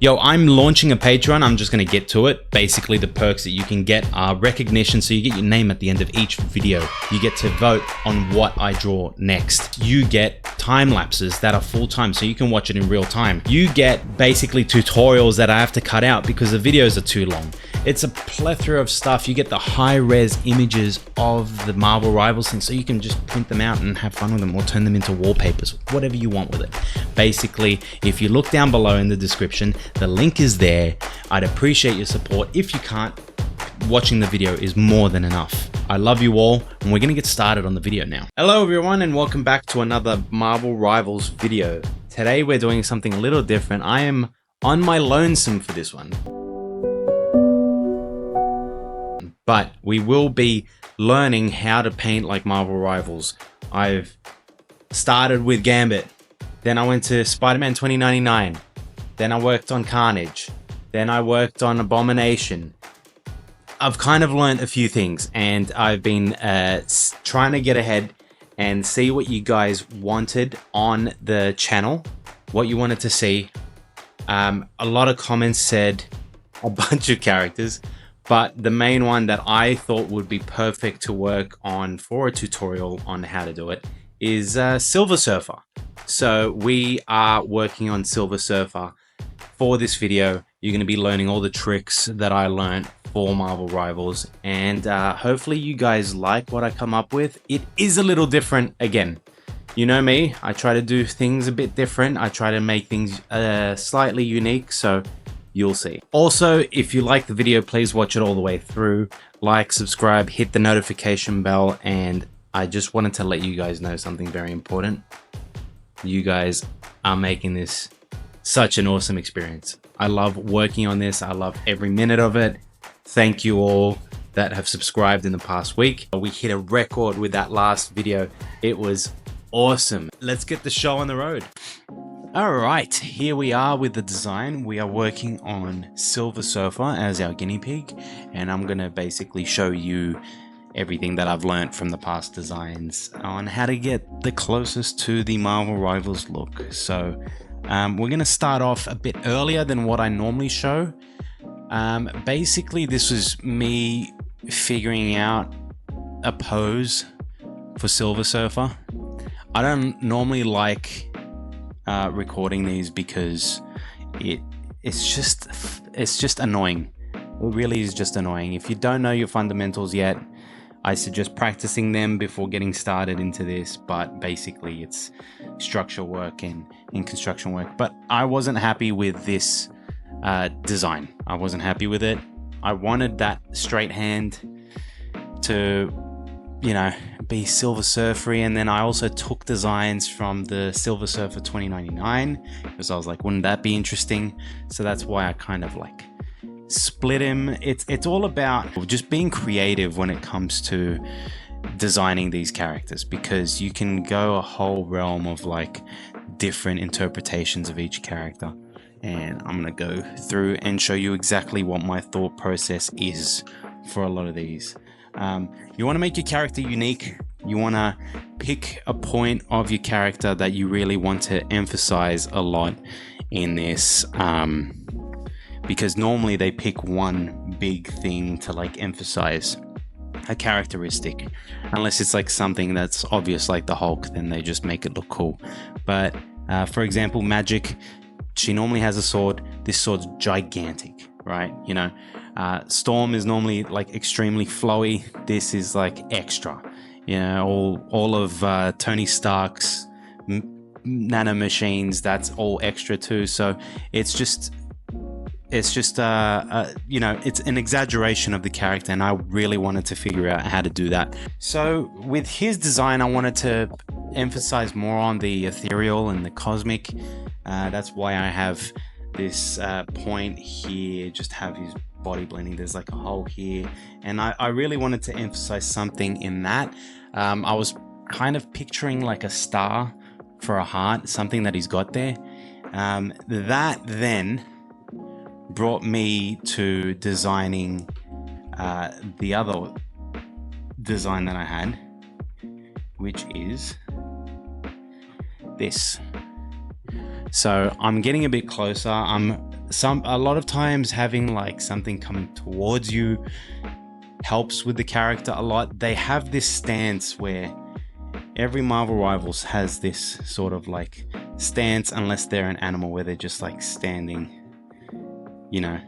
Yo, I'm launching a Patreon. I'm just going to get to it. Basically, the perks that you can get are recognition. So you get your name at the end of each video. You get to vote on what I draw next. You get time lapses that are full time, so you can watch it in real time. You get basically tutorials that I have to cut out because the videos are too long. It's a plethora of stuff. You get the high res images of the Marvel Rivals thing, so you can just print them out and have fun with them or turn them into wallpapers, whatever you want with it. Basically, if you look down below in the description, the link is there. I'd appreciate your support. If you can't, watching the video is more than enough. I love you all, and we're gonna get started on the video now. Hello everyone, and welcome back to another Marvel Rivals video. Today we're doing something a little different. I am on my lonesome for this one, but we will be learning how to paint like Marvel Rivals. I've started with Gambit, then I went to Spider-Man 2099, then I worked on Carnage, then I worked on Abomination. I've kind of learned a few things, and I've been trying to get ahead and see what you guys wanted on the channel, what you wanted to see. A lot of comments said a bunch of characters, but the main one that I thought would be perfect to work on for a tutorial on how to do it is Silver Surfer. So we are working on Silver Surfer for this video. You're going to be learning all the tricks that I learned for Marvel Rivals, and hopefully you guys like what I come up with. It is a little different. Again, you know me, I try to do things a bit different. I try to make things slightly unique, so you'll see. Also, if you like the video, please watch it all the way through. Like, subscribe, hit the notification bell, and I just wanted to let you guys know something very important. You guys are making this such an awesome experience. I love working on this. I love every minute of it. Thank you all that have subscribed in the past week. We hit a record with that last video. It was awesome. Let's get the show on the road. All right, here we are with the design. We are working on Silver Surfer as our guinea pig, and I'm gonna basically show you everything that I've learned from the past designs on how to get the closest to the Marvel Rivals look. So we're gonna start off a bit earlier than what I normally show. Basically, this was me figuring out a pose for Silver Surfer. I don't normally like recording these because it's just annoying. It really is just annoying. If you don't know your fundamentals yet, I suggest practicing them before getting started into this, but basically it's structure work and construction work. But I wasn't happy with this design. I wasn't happy with it. I wanted that straight hand to, you know, be Silver Surfery, and then I also took designs from the Silver Surfer 2099 because I was like, wouldn't that be interesting? So that's why I kind of like split him. It's all about just being creative when it comes to designing these characters, because you can go a whole realm of like different interpretations of each character, and I'm gonna go through and show you exactly what my thought process is for a lot of these. You want to make your character unique. You want to pick a point of your character that you really want to emphasize a lot in this, because normally they pick one big thing to like emphasize a characteristic, unless it's like something that's obvious like the Hulk, then they just make it look cool. But for example, Magic, she normally has a sword. This sword's gigantic, right? You know, Storm is normally like extremely flowy. This is like extra. You know, all of Tony Stark's nano machines, that's all extra too. So it's just you know, it's an exaggeration of the character, and I really wanted to figure out how to do that. So with his design, I wanted to emphasize more on the ethereal and the cosmic. That's why I have this point here, just have his body blending. There's like a hole here, and I really wanted to emphasize something in that. I was kind of picturing like a star for a heart, something that he's got there. That then brought me to designing the other design that I had, which is this. So I'm getting a bit closer. I'm a lot of times having like something coming towards you helps with the character a lot. They have this stance where every Marvel Rivals has this sort of like stance, unless they're an animal, where they're just like standing, you know,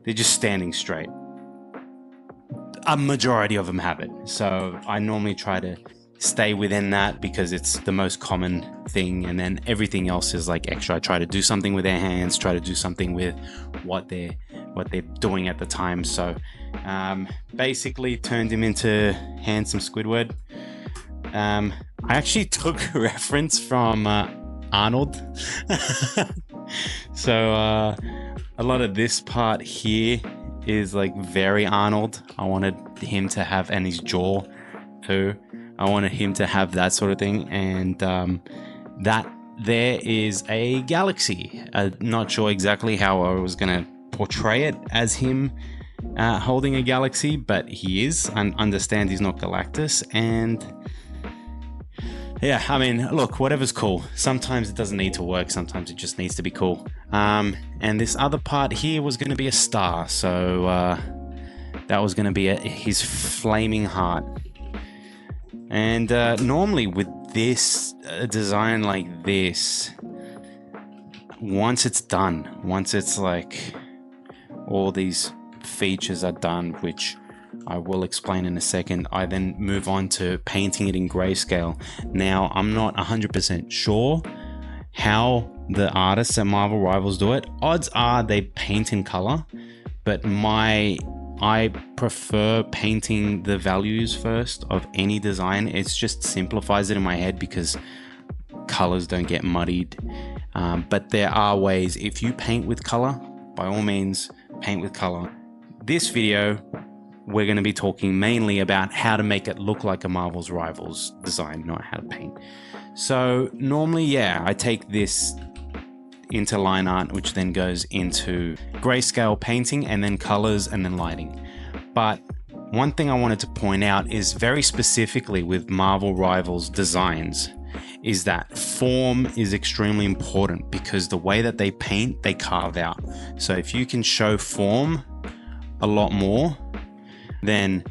they're just standing straight. A majority of them have it. So I normally try to stay within that because it's the most common thing, and then everything else is like extra. I try to do something with their hands, try to do something with what they're doing at the time. So basically turned him into handsome Squidward. I actually took a reference from Arnold. So a lot of this part here is like very Arnold. I wanted him to have, and his jaw too, I wanted him to have that sort of thing. And that there is a galaxy. Not sure exactly how I was gonna portray it as him holding a galaxy, but he is, and understand he's not Galactus. And yeah, I mean, look, whatever's cool. Sometimes it doesn't need to work. Sometimes it just needs to be cool. And this other part here was going to be a star. So that was going to be his flaming heart. And normally with this design like this, once it's done, once it's like all these features are done, which I will explain in a second, I then move on to painting it in grayscale. Now, I'm not 100% sure how the artists at Marvel Rivals do it. Odds are they paint in color, but I prefer painting the values first of any design. It just simplifies it in my head because colors don't get muddied. But there are ways. If you paint with color, by all means, paint with color. This video, we're going to be talking mainly about how to make it look like a Marvel's Rivals design, not how to paint. So normally, yeah, I take this into Lineart, which then goes into grayscale painting, and then colors, and then lighting. But one thing I wanted to point out is very specifically with Marvel Rivals designs is that form is extremely important, because the way that they paint, they carve out. So if you can show form a lot more, then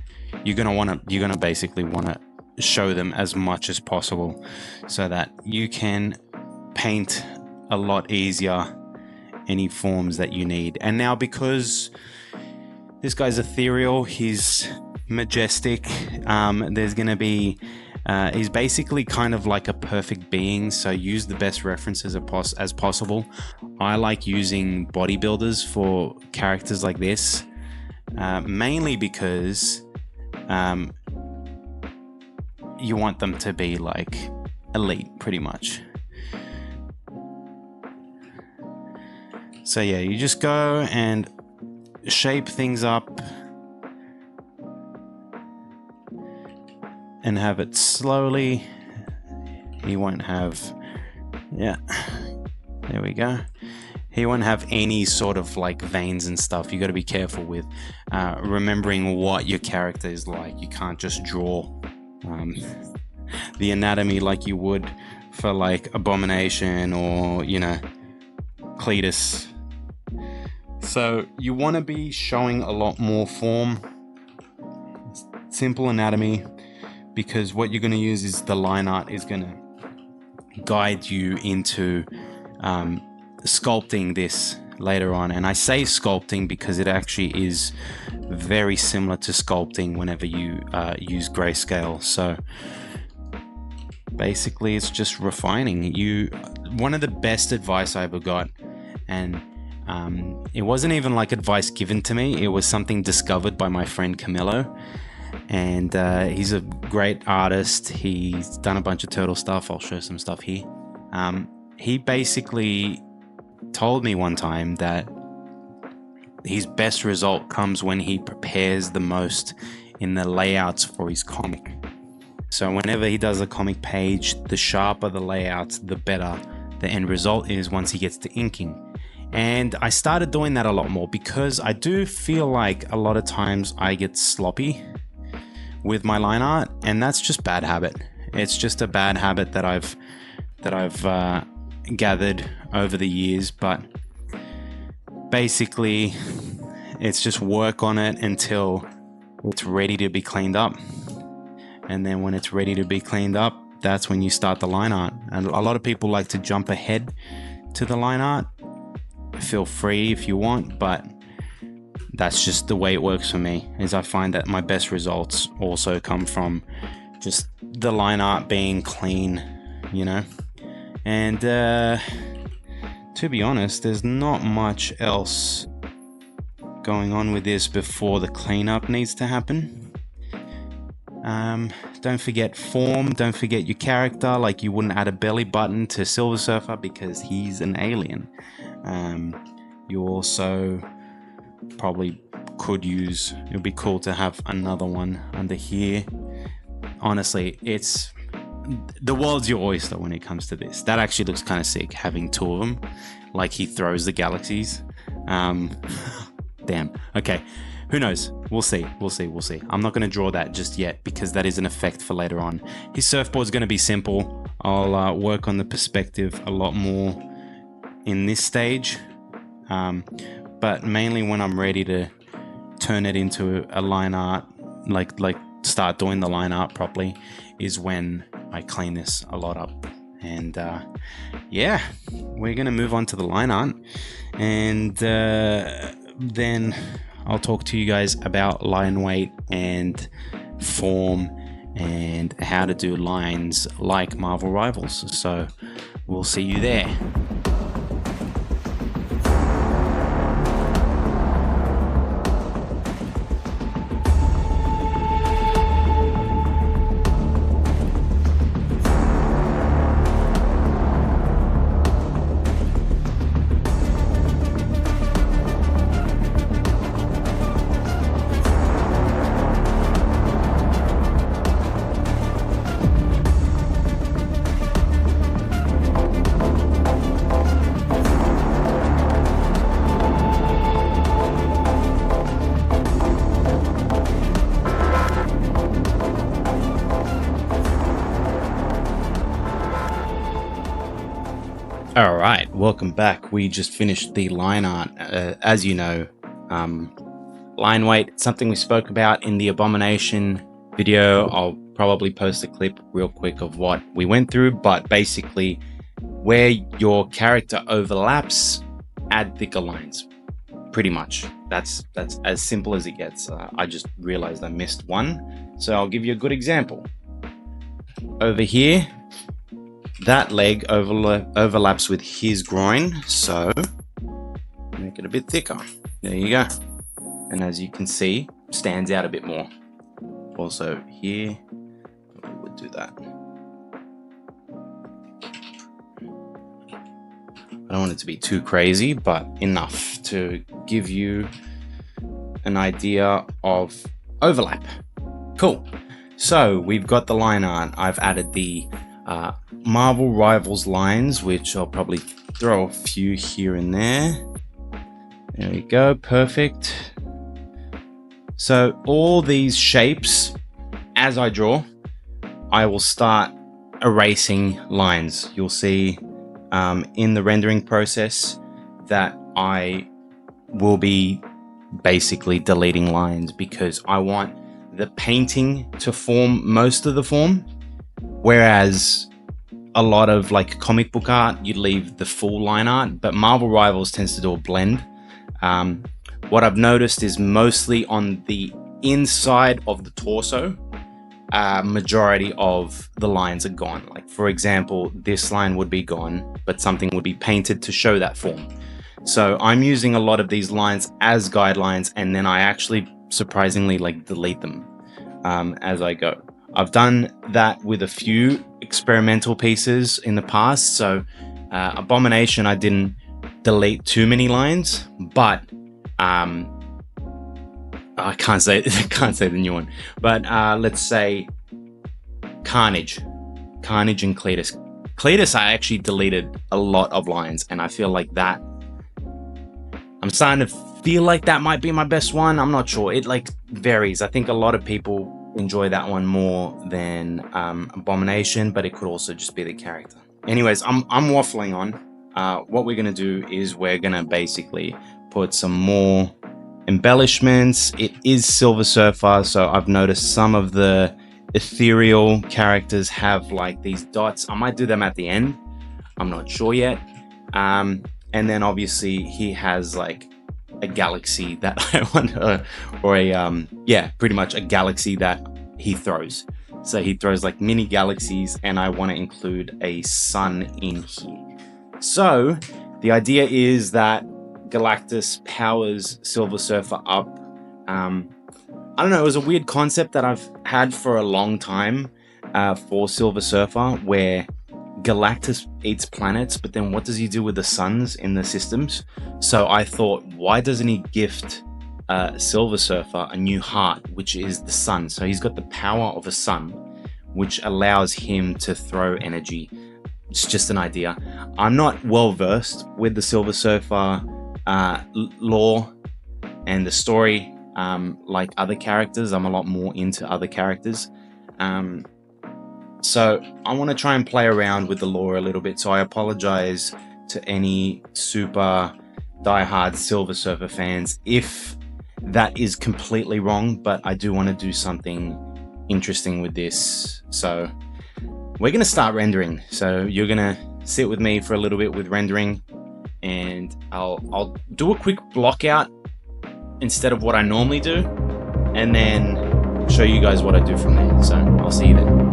you're gonna basically want to show them as much as possible, so that you can paint a lot easier any forms that you need. And now, because this guy's ethereal, he's majestic, there's gonna be he's basically kind of like a perfect being, so use the best references as possible. I like using bodybuilders for characters like this, mainly because you want them to be like elite, pretty much. So yeah, you just go and shape things up and have it slowly. He won't have, yeah, there we go. He won't have any sort of like veins and stuff. You got to be careful with remembering what your character is like. You can't just draw the anatomy like you would for like Abomination or, you know, Cletus. So you want to be showing a lot more form, simple anatomy, because what you're going to use is the Lineart is going to guide you into sculpting this later on. And I say sculpting because it actually is very similar to sculpting whenever you use grayscale. So basically it's just refining. One of the best advice I ever got, and it wasn't even like advice given to me, it was something discovered by my friend Camillo. And he's a great artist. He's done a bunch of turtle stuff. I'll show some stuff here. He basically told me one time that his best result comes when he prepares the most in the layouts for his comic. So whenever he does a comic page, the sharper the layouts, the better the end result is once he gets to inking. And I started doing that a lot more because I do feel like a lot of times I get sloppy with my line art, and that's just bad habit. It's just a bad habit that I've gathered over the years. But basically it's just work on it until it's ready to be cleaned up. And then when it's ready to be cleaned up, that's when you start the line art. And a lot of people like to jump ahead to the line art. Feel free if you want, but that's just the way it works for me, is I find that my best results also come from just the line art being clean, you know. And to be honest, there's not much else going on with this before the cleanup needs to happen. Don't forget form, don't forget your character. Like, you wouldn't add a belly button to Silver Surfer because he's an alien. You also probably could use, it would be cool to have another one under here. Honestly, it's the world's your oyster when it comes to this. That actually looks kind of sick, having two of them, like he throws the galaxies. Damn. Okay, who knows? We'll see. I'm not going to draw that just yet because that is an effect for later on. His surfboard's going to be simple. I'll work on the perspective a lot more in this stage, but mainly when I'm ready to turn it into a line art, like start doing the line art properly, is when I clean this a lot up. And yeah, we're gonna move on to the line art, and then I'll talk to you guys about line weight and form and how to do lines like Marvel Rivals. So we'll see you there. All right, welcome back. We just finished the line art. As you know, line weight, something we spoke about in the Abomination video. I'll probably post a clip real quick of what we went through, but basically where your character overlaps, add thicker lines. Pretty much. That's as simple as it gets. I just realized I missed one, so I'll give you a good example. Over here, that leg overlaps with his groin, so make it a bit thicker. There you go. And as you can see, stands out a bit more. Also here, I would do that. I don't want it to be too crazy, but enough to give you an idea of overlap. Cool. So we've got the line art. I've added the Marvel Rivals lines, which I'll probably throw a few here and there. There we go, perfect. So all these shapes, as I draw, I will start erasing lines. You'll see in the rendering process that I will be basically deleting lines because I want the painting to form most of the form, whereas a lot of like comic book art, you'd leave the full line art, but Marvel Rivals tends to do a blend. What I've noticed is mostly on the inside of the torso, majority of the lines are gone. Like for example, this line would be gone, but something would be painted to show that form. So I'm using a lot of these lines as guidelines, and then I actually surprisingly like delete them as I go. I've done that with a few experimental pieces in the past. So Abomination, I didn't delete too many lines, but I can't say the new one. But let's say Carnage and Cletus. Cletus, I actually deleted a lot of lines, and I feel like that. I'm starting to feel like that might be my best one. I'm not sure. It like varies. I think a lot of people enjoy that one more than Abomination, but it could also just be the character. Anyways, I'm waffling on. What we're gonna do is we're gonna basically put some more embellishments. It is Silver Surfer, so I've noticed some of the ethereal characters have like these dots. I might do them at the end, I'm not sure yet. And then obviously he has like a galaxy that I want to, or a yeah, pretty much a galaxy that he throws. So he throws like mini galaxies, and I want to include a sun in here. So the idea is that Galactus powers Silver Surfer up. I don't know, it was a weird concept that I've had for a long time for Silver Surfer, where Galactus eats planets, but then what does he do with the suns in the systems? So I thought, why doesn't he gift Silver Surfer a new heart, which is the sun? So he's got the power of a sun, which allows him to throw energy. It's just an idea. I'm not well versed with the Silver Surfer lore and the story like other characters. I'm a lot more into other characters. So I want to try and play around with the lore a little bit. So I apologize to any super diehard Silver Surfer fans if that is completely wrong, but I do want to do something interesting with this. So we're going to start rendering. So you're going to sit with me for a little bit with rendering, and I'll do a quick block out instead of what I normally do, and then show you guys what I do from there. So I'll see you then.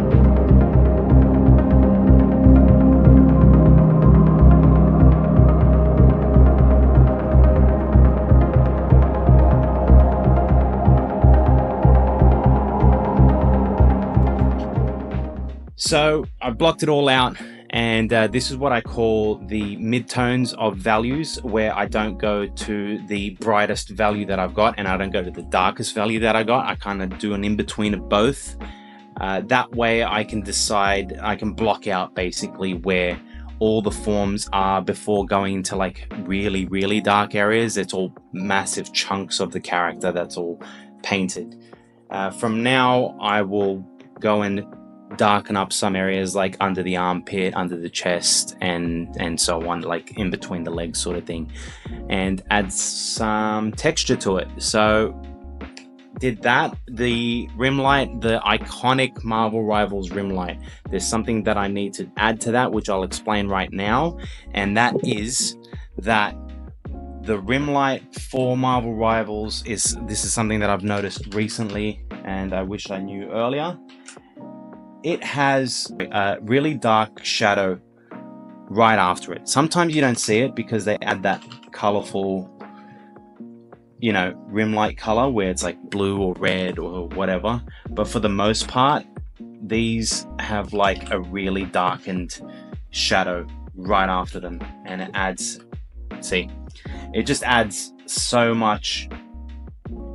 So I've blocked it all out, and this is what I call the midtones of values, where I don't go to the brightest value that I've got and I don't go to the darkest value that I got. I kind of do an in-between of both. That way I can decide, I can block out basically where all the forms are before going into like really, really dark areas. It's all massive chunks of the character that's all painted. From now I will go and darken up some areas like under the armpit, under the chest, and so on, like in between the legs sort of thing, and add some texture to it. So did that. The rim light, the iconic Marvel Rivals rim light, there's something that I need to add to that, which I'll explain right now, and that is that the rim light for Marvel Rivals this is something that I've noticed recently, and I wish I knew earlier. It has a really dark shadow right after it. Sometimes you don't see it because they add that colorful, you know, rim light color where it's like blue or red or whatever. But for the most part, these have like a really darkened shadow right after them, and it adds, see, it just adds so much,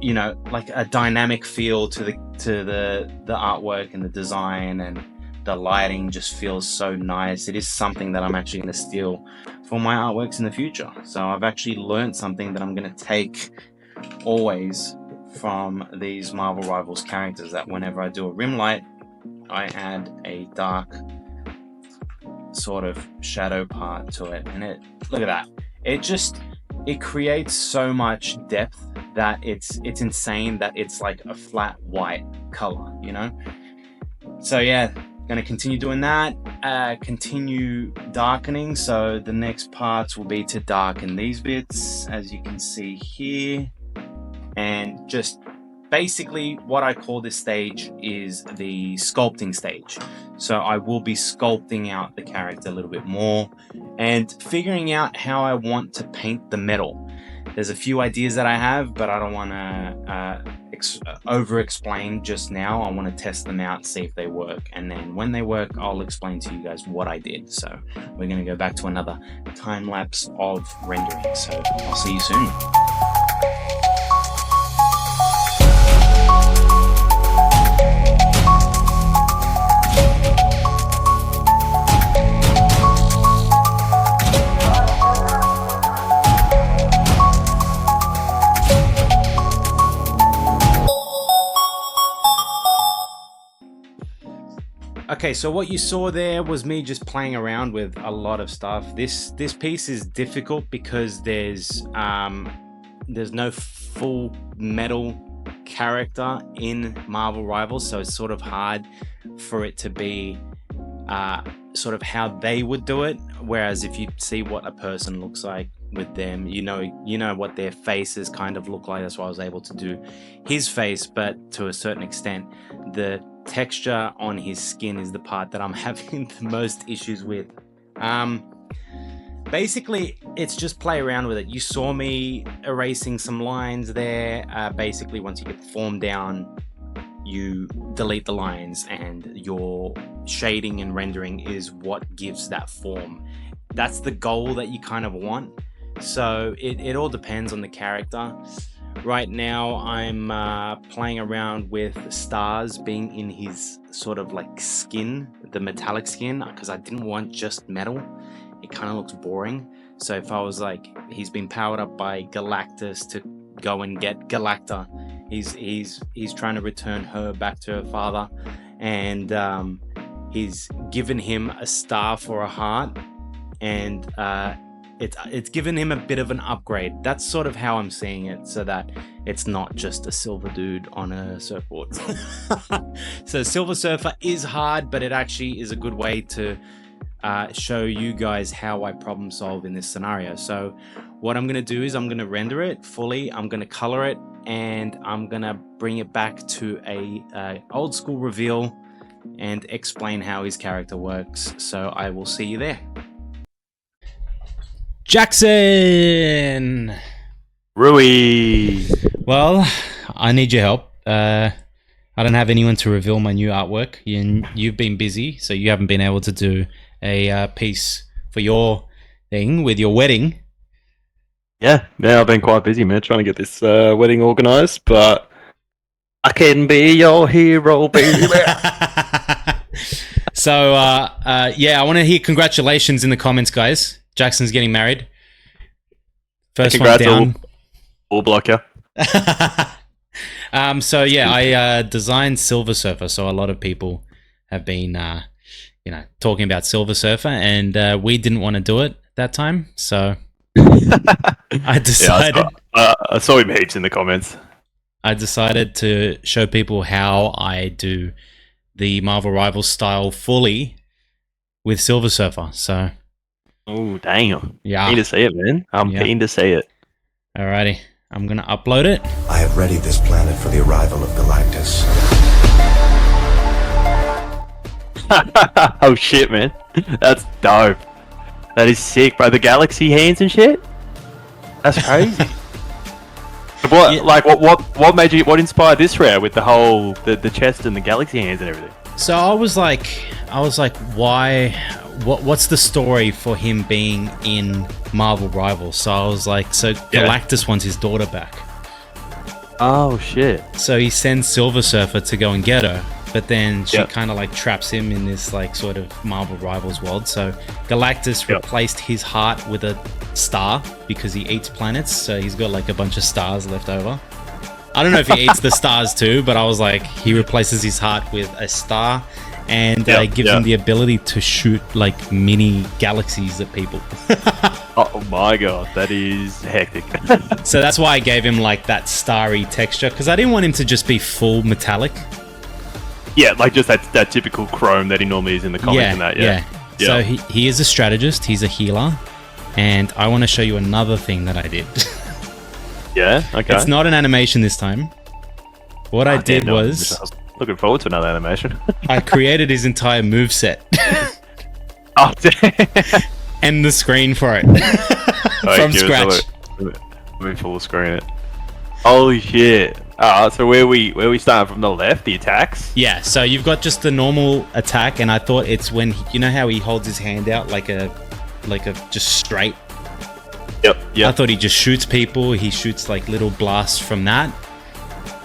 you know, like a dynamic feel to the artwork, and the design and the lighting just feels so nice. It is something that I'm actually going to steal for my artworks in the future. So I've actually learned something that I'm going to take always from these Marvel Rivals characters, that whenever I do a rim light, I add a dark sort of shadow part to it. And it, look at that, it creates so much depth that it's insane that it's like a flat white color, you know? So yeah, gonna continue doing that, continue darkening. So the next parts will be to darken these bits, as you can see here, and just basically what I call this stage is the sculpting stage. So I will be sculpting out the character a little bit more and figuring out how I want to paint the metal. There's a few ideas that I have, but I don't want to over explain just now. I want to test them out, see if they work, and then when they work, I'll explain to you guys what I did. So we're going to go back to another time lapse of rendering. So I'll see you soon. Okay, so what you saw there was me just playing around with a lot of stuff. This piece is difficult because there's there's no full metal character in Marvel Rivals, so it's sort of hard for it to be sort of how they would do it. Whereas if you see what a person looks like with them, you know what their faces kind of look like. That's why I was able to do his face, but to a certain extent, the texture on his skin is the part that I'm having the most issues with. Basically, it's just play around with it. You saw me erasing some lines there. Basically, once you get the form down, you delete the lines, and your shading and rendering is what gives that form. That's the goal that you kind of want. So it all depends on the character. Right now, I'm playing around with stars being in his sort of like skin, the metallic skin, because I didn't want just metal. It kind of looks boring. So if I was like, he's been powered up by Galactus to go and get Galacta. He's trying to return her back to her father, and he's given him a star for a heart, and it's given him a bit of an upgrade. That's sort of how I'm seeing it, so that it's not just a silver dude on a surfboard. So Silver Surfer is hard, but it actually is a good way to show you guys how I problem solve in this scenario. So what I'm going to do is I'm going to render it fully, I'm going to color it, and I'm going to bring it back to a old school reveal and explain how his character works. So I will see you there. Jackson! Rui! Well, I need your help. I don't have anyone to reveal my new artwork. You've been busy, so you haven't been able to do a piece for your thing with your wedding. Yeah, I've been quite busy, man, trying to get this wedding organised, but I can be your hero, baby. So, yeah, I want to hear congratulations in the comments, guys. Jackson's getting married. First one down. All block you. So yeah, I designed Silver Surfer, so a lot of people have been, talking about Silver Surfer, and we didn't want to do it that time, so I decided. Yeah, I saw him heaps in the comments. I decided to show people how I do the Marvel Rivals style fully with Silver Surfer. So. Oh, damn. Yeah. Keen to see it, man. I'm keen to see it. Alrighty. I'm going to upload it. I have readied this planet for the arrival of Galactus. Oh, shit, man. That's dope. That is sick, bro. The galaxy hands and shit? That's crazy. What made you, what inspired this route with the whole, the chest and the galaxy hands and everything? So I was like, why? What's the story for him being in Marvel Rivals? So I was like, Galactus wants his daughter back. Oh shit! So he sends Silver Surfer to go and get her, but then she kind of like traps him in this like sort of Marvel Rivals world. So Galactus replaced his heart with a star because he eats planets. So he's got like a bunch of stars left over. I don't know if he eats the stars too, but I was like, he replaces his heart with a star. And gives him the ability to shoot like mini galaxies at people. Oh my god, that is hectic. So that's why I gave him like that starry texture, because I didn't want him to just be full metallic. Yeah, like just that typical chrome that he normally is in the comics and that. Yeah. So he is a strategist, he's a healer, and I want to show you another thing that I did. Yeah, okay. It's not an animation this time. What I did was... Looking forward to another animation. I created his entire moveset. Oh, damn. And the screen for it. From scratch. Let me full screen it. Holy shit. So where we starting from the left, the attacks? Yeah, so you've got just the normal attack, and I thought it's when, you know how he holds his hand out like a just straight? Yep. I thought he just shoots people. He shoots like little blasts from that.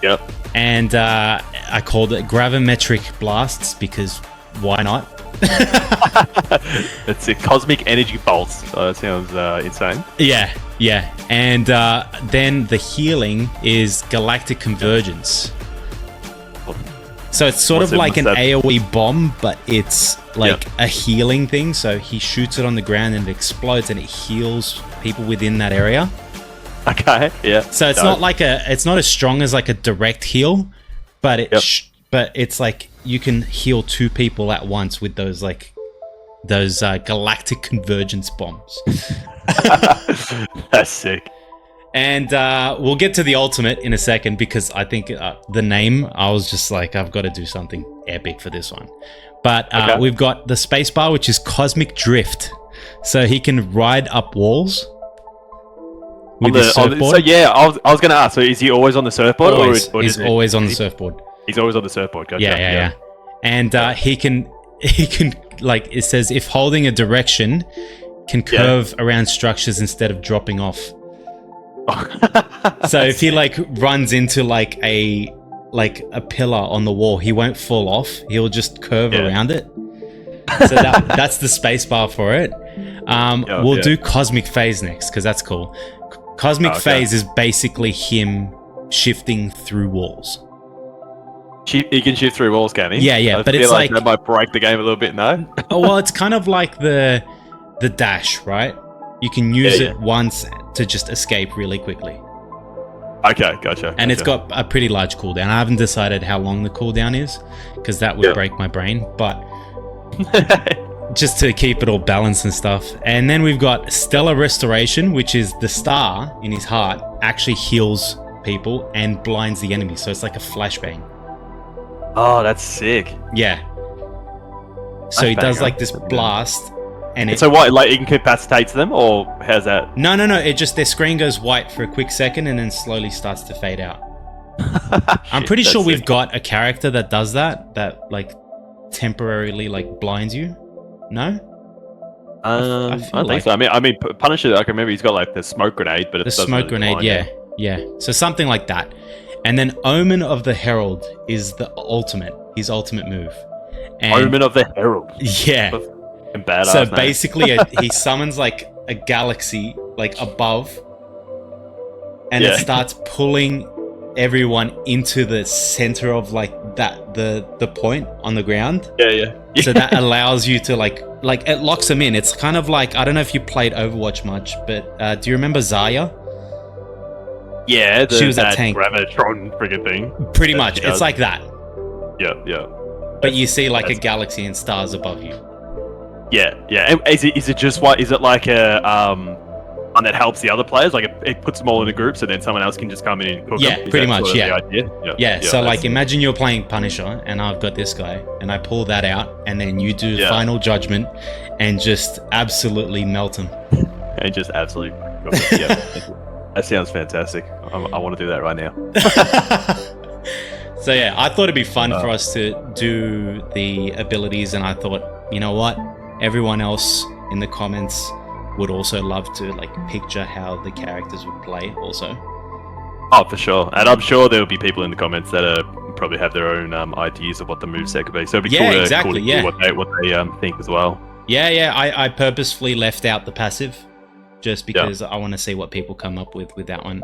Yep. And I called it gravimetric blasts because why not? It's a cosmic energy bolts. That sounds insane. Yeah. And then the healing is galactic convergence. So it's sort of like an AoE bomb, but it's like a healing thing. So he shoots it on the ground and it explodes and it heals people within that area. Okay, yeah. So it's not like it's not as strong as like a direct heal, but but it's like you can heal 2 people at once with those galactic convergence bombs. That's sick. And we'll get to the ultimate in a second because I think the name, I was just like, I've got to do something epic for this one. But we've got the spacebar, which is Cosmic Drift. So he can ride up walls with his surfboard. So yeah, I was going to ask, so is he always on the surfboard? He's always on the surfboard. He's always on the surfboard, gotcha. Yeah. And he can, like it says, if holding a direction, can curve around structures instead of dropping off. So if he like runs into like a pillar on the wall, he won't fall off. He'll just curve around it. So that's the space bar for it. We'll do Cosmic Phase next because that's cool. Cosmic Phase is basically him shifting through walls. He can shift through walls, can he? Yeah. But it's like that might break the game a little bit, no? Well, it's kind of like the dash, right? You can use it once to just escape really quickly. Okay, gotcha. And it's got a pretty large cooldown. I haven't decided how long the cooldown is because that would break my brain, but just to keep it all balanced and stuff. And then we've got Stellar Restoration, which is the star in his heart actually heals people and blinds the enemy. So it's like a flashbang. Oh, that's sick. Yeah. So he does like this blast. And so what, like, it incapacitates them, or how's that? No. It just, their screen goes white for a quick second and then slowly starts to fade out. I'm pretty sure we've got a character that does that like temporarily like blinds you. No? I don't think so. I mean, Punisher, I can remember he's got like the smoke grenade, but the smoke grenade, yeah. So something like that. And then Omen of the Herald is his ultimate move. And Omen of the Herald. Yeah. Badass, so basically he summons like a galaxy like above and it starts pulling everyone into the center of like that the point on the ground. Yeah. So that allows you to like it locks them in. It's kind of like, I don't know if you played Overwatch much, but do you remember Zarya? Yeah, she was that tank Gravitron friggin' thing. Pretty much. It's like that. Yeah. But you see like a galaxy and stars above you. Yeah. And is it just what? Is it like a one that helps the other players? Like it puts them all in a group, so then someone else can just come in and cook them? Pretty much. Sort of Yeah. The idea? Yeah. So like, imagine you're playing Punisher, and I've got this guy, and I pull that out, and then you do Final Judgment, and just absolutely melt him. And just absolutely. Yeah. That sounds fantastic. I want to do that right now. So yeah, I thought it'd be fun for us to do the abilities, and I thought, you know what? Everyone else in the comments would also love to like picture how the characters would play also. Oh, for sure. And I'm sure there'll be people in the comments that probably have their own ideas of what the moveset could be. So it'd be cool to see what they think as well. Yeah. I purposefully left out the passive just because I want to see what people come up with that one.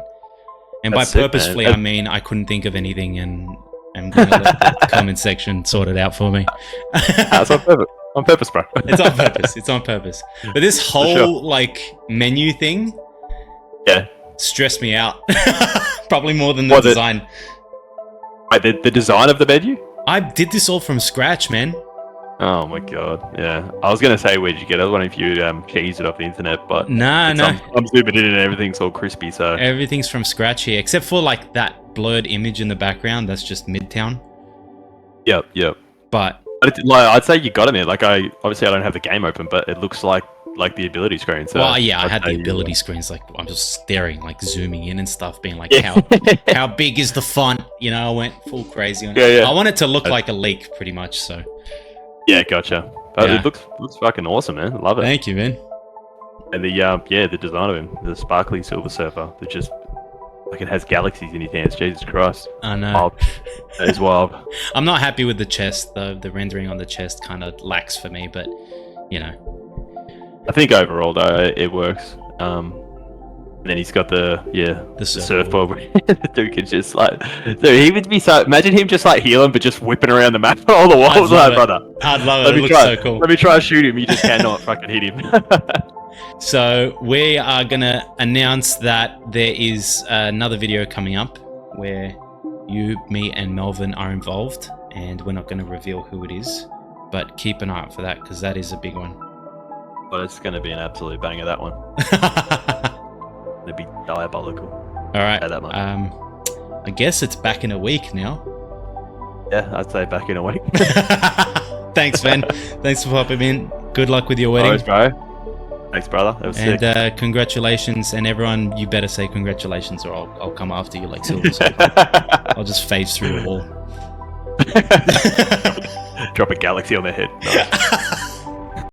And by purposefully, I mean I couldn't think of anything, and I'm going to let the comment section sort it out for me. That's on purpose. On purpose, bro. It's on purpose. But this whole like menu thing, stressed me out. Probably more than the design. Wait, the design of the menu? I did this all from scratch, man. Oh my god, yeah. I was gonna say, where'd you get it? I was wondering if you cheesed it off the internet, but no. I'm zooming in and everything's all crispy, so everything's from scratch here, except for like that blurred image in the background. That's just Midtown. Yep. But I'd say you got it, man. Like I don't have the game open, but it looks like the ability screen. So I had the ability screens. Like I'm just staring, like zooming in and stuff, being like, how big is the font? You know, I went full crazy on it. I want it to look like a leak, pretty much. So. Yeah, gotcha. It looks fucking awesome, man. Love it. Thank you, man. And the design of him, the sparkly Silver Surfer, that just like it has galaxies in his hands. Jesus Christ. I know. Wild. That is wild. I'm not happy with the chest though. The rendering on the chest kind of lacks for me, but you know. I think overall though it works. And then he's got the surfboard. The dude can just like, dude, he would be so. Imagine him just like healing, but just whipping around the map on all the walls, brother. I'd love it. It looks so cool. Let me try to shoot him. You just cannot fucking hit him. So we are gonna announce that there is another video coming up where you, me, and Melvin are involved, and we're not gonna reveal who it is, but keep an eye out for that because that is a big one. Well, it's going to be an absolute banger, that one. It'll be diabolical. All right. That much. I guess it's back in a week now. Yeah, I'd say back in a week. Thanks, Ben. Thanks for popping in. Good luck with your wedding. Always, bro. Thanks, brother. That was sick. And congratulations. And everyone, you better say congratulations or I'll come after you like Silver Surfer. I'll just phase through the wall. Drop a galaxy on their head. No.